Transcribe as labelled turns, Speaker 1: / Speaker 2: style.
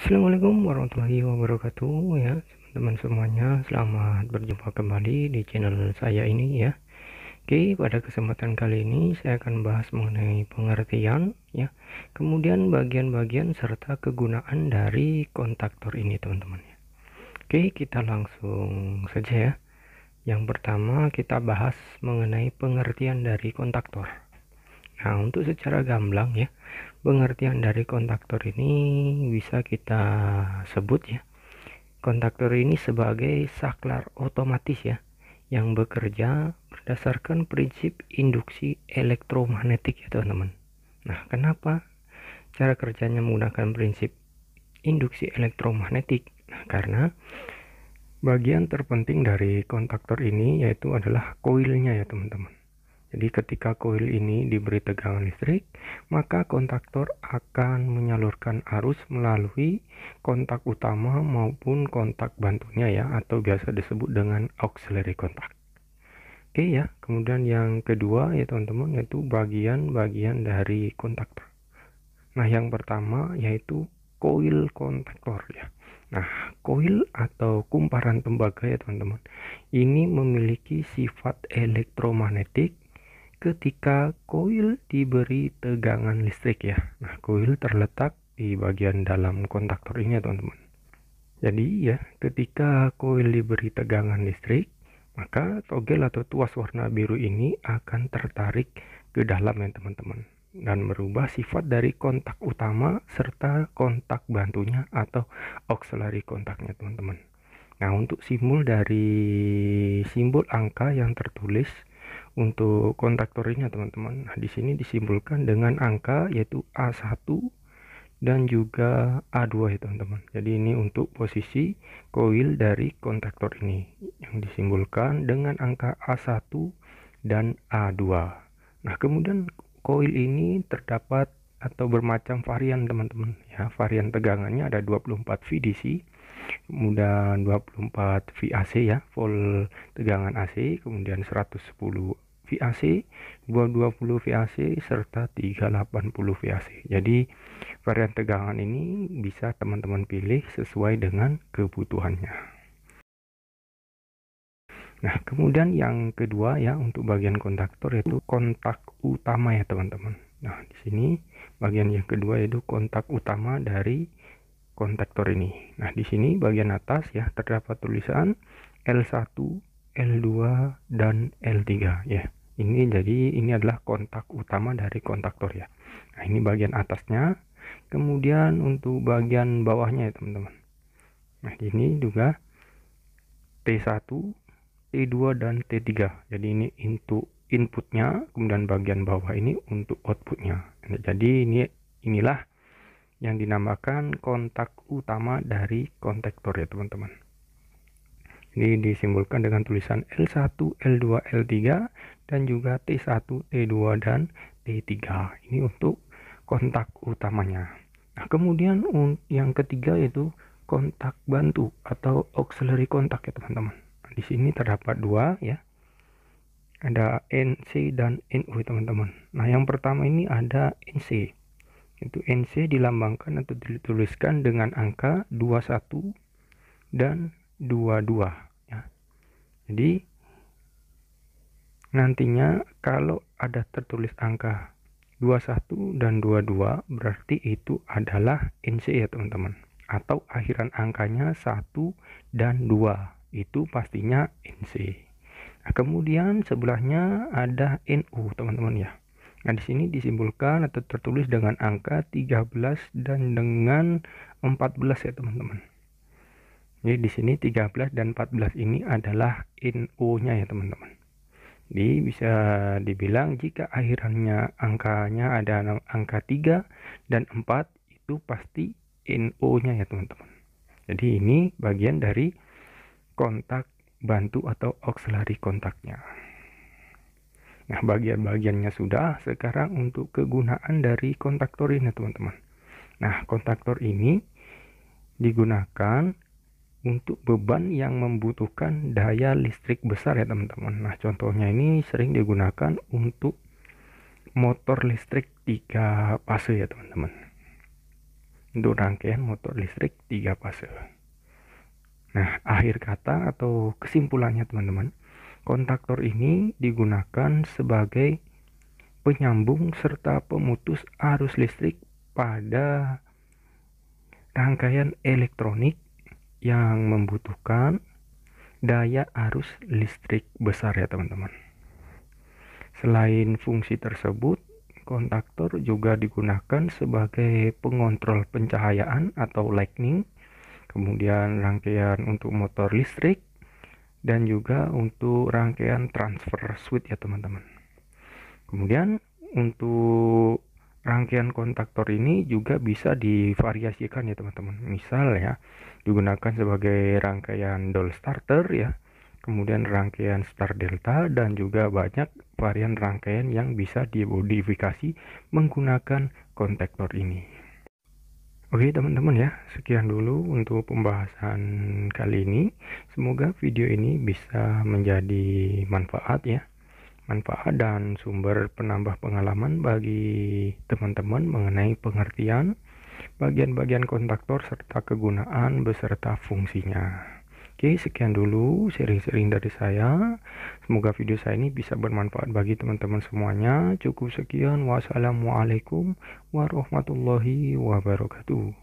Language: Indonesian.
Speaker 1: Assalamualaikum warahmatullahi wabarakatuh ya teman-teman semuanya, selamat berjumpa kembali di channel saya ini ya. Oke, pada kesempatan kali ini saya akan bahas mengenai pengertian ya, kemudian bagian-bagian serta kegunaan dari kontaktor ini teman-teman ya. Oke, kita langsung saja ya. Yang pertama kita bahas mengenai pengertian dari kontaktor. Nah, untuk secara gamblang ya, pengertian dari kontaktor ini bisa kita sebut ya, kontaktor ini sebagai saklar otomatis ya, yang bekerja berdasarkan prinsip induksi elektromagnetik ya teman-teman. Nah, kenapa cara kerjanya menggunakan prinsip induksi elektromagnetik? Nah, karena bagian terpenting dari kontaktor ini yaitu adalah koilnya ya teman-teman. Jadi ketika koil ini diberi tegangan listrik, maka kontaktor akan menyalurkan arus melalui kontak utama maupun kontak bantunya ya, atau biasa disebut dengan auxiliary kontak. Oke ya, kemudian yang kedua ya teman-teman, yaitu bagian-bagian dari kontaktor. Nah, yang pertama yaitu koil kontaktor ya. Nah, koil atau kumparan tembaga ya teman-teman, ini memiliki sifat elektromagnetik ketika koil diberi tegangan listrik ya. Nah, koil terletak di bagian dalam kontaktor ini ya teman-teman. Jadi ya, ketika koil diberi tegangan listrik, maka togel atau tuas warna biru ini akan tertarik ke dalam ya teman-teman, dan merubah sifat dari kontak utama serta kontak bantunya atau auxiliary kontaknya teman-teman. Nah, untuk simbol dari simbol angka yang tertulis untuk kontaktor ini teman-teman, nah di sini disimbolkan dengan angka yaitu A1 dan juga A2 ya teman-teman. Jadi ini untuk posisi koil dari kontaktor ini yang disimbolkan dengan angka A1 dan A2. Nah, kemudian koil ini terdapat atau bermacam varian teman-teman ya. Varian tegangannya ada 24 VDC, kemudian 24 VAC ya, full tegangan AC, kemudian 110 VAC, 220 VAC, serta 380 VAC. Jadi varian tegangan ini bisa teman-teman pilih sesuai dengan kebutuhannya. Nah, kemudian yang kedua ya, untuk bagian kontaktor yaitu kontak utama ya teman-teman. Nah, di sini bagian yang kedua yaitu kontak utama dari kontaktor ini. Nah, di sini bagian atas ya terdapat tulisan L1, L2 dan L3 ya. Ini adalah kontak utama dari kontaktor ya. Nah, ini bagian atasnya. Kemudian untuk bagian bawahnya ya teman-teman. Nah, ini juga T1, T2 dan T3. Jadi ini untuk inputnya, kemudian bagian bawah ini untuk outputnya. Jadi inilah yang dinamakan kontak utama dari kontaktor ya teman-teman. Ini disimbolkan dengan tulisan L1, L2, L3 dan juga T1, T2 dan T3. Ini untuk kontak utamanya. Nah, kemudian yang ketiga yaitu kontak bantu atau auxiliary kontak ya teman-teman. Nah, di sini terdapat dua ya. Ada NC dan NO teman-teman. Nah, yang pertama ini ada NC. Itu NC dilambangkan atau dituliskan dengan angka 21 dan 22 ya. Jadi nantinya kalau ada tertulis angka 21 dan 22 berarti itu adalah NC ya teman-teman, atau akhiran angkanya 1 dan 2 itu pastinya NC. Nah, kemudian sebelahnya ada NU teman-teman ya. Nah, di sini disimbolkan atau tertulis dengan angka 13 dan dengan 14 ya teman-teman. Jadi di sini 13 dan 14 ini adalah NO-nya ya teman-teman. Jadi bisa dibilang jika akhirannya angkanya ada angka 3 dan 4 itu pasti NO-nya ya teman-teman. Jadi ini bagian dari kontak bantu atau auxiliary kontaknya. Nah, bagian-bagiannya sudah. Sekarang untuk kegunaan dari kontaktor ini teman-teman. Nah, kontaktor ini digunakan untuk beban yang membutuhkan daya listrik besar ya teman-teman. Nah, contohnya ini sering digunakan untuk motor listrik 3 fase ya teman-teman. untuk rangkaian motor listrik 3 fase. Nah, akhir kata atau kesimpulannya teman-teman, kontaktor ini digunakan sebagai penyambung serta pemutus arus listrik pada rangkaian elektronik yang membutuhkan daya arus listrik besar ya teman-teman. Selain fungsi tersebut, kontaktor juga digunakan sebagai pengontrol pencahayaan atau lighting, kemudian rangkaian untuk motor listrik, dan juga untuk rangkaian transfer switch ya teman-teman. Kemudian untuk rangkaian kontaktor ini juga bisa divariasikan ya teman-teman. Misal ya, digunakan sebagai rangkaian doll starter ya, kemudian rangkaian star delta, dan juga banyak varian rangkaian yang bisa dimodifikasi menggunakan kontaktor ini. Oke teman-teman ya, sekian dulu untuk pembahasan kali ini. Semoga video ini bisa menjadi manfaat ya, manfaat dan sumber penambah pengalaman bagi teman-teman mengenai pengertian bagian-bagian kontaktor serta kegunaan beserta fungsinya. Oke, sekian dulu sharing-sharing dari saya. Semoga video saya ini bisa bermanfaat bagi teman-teman semuanya. Cukup sekian. Wassalamualaikum warahmatullahi wabarakatuh.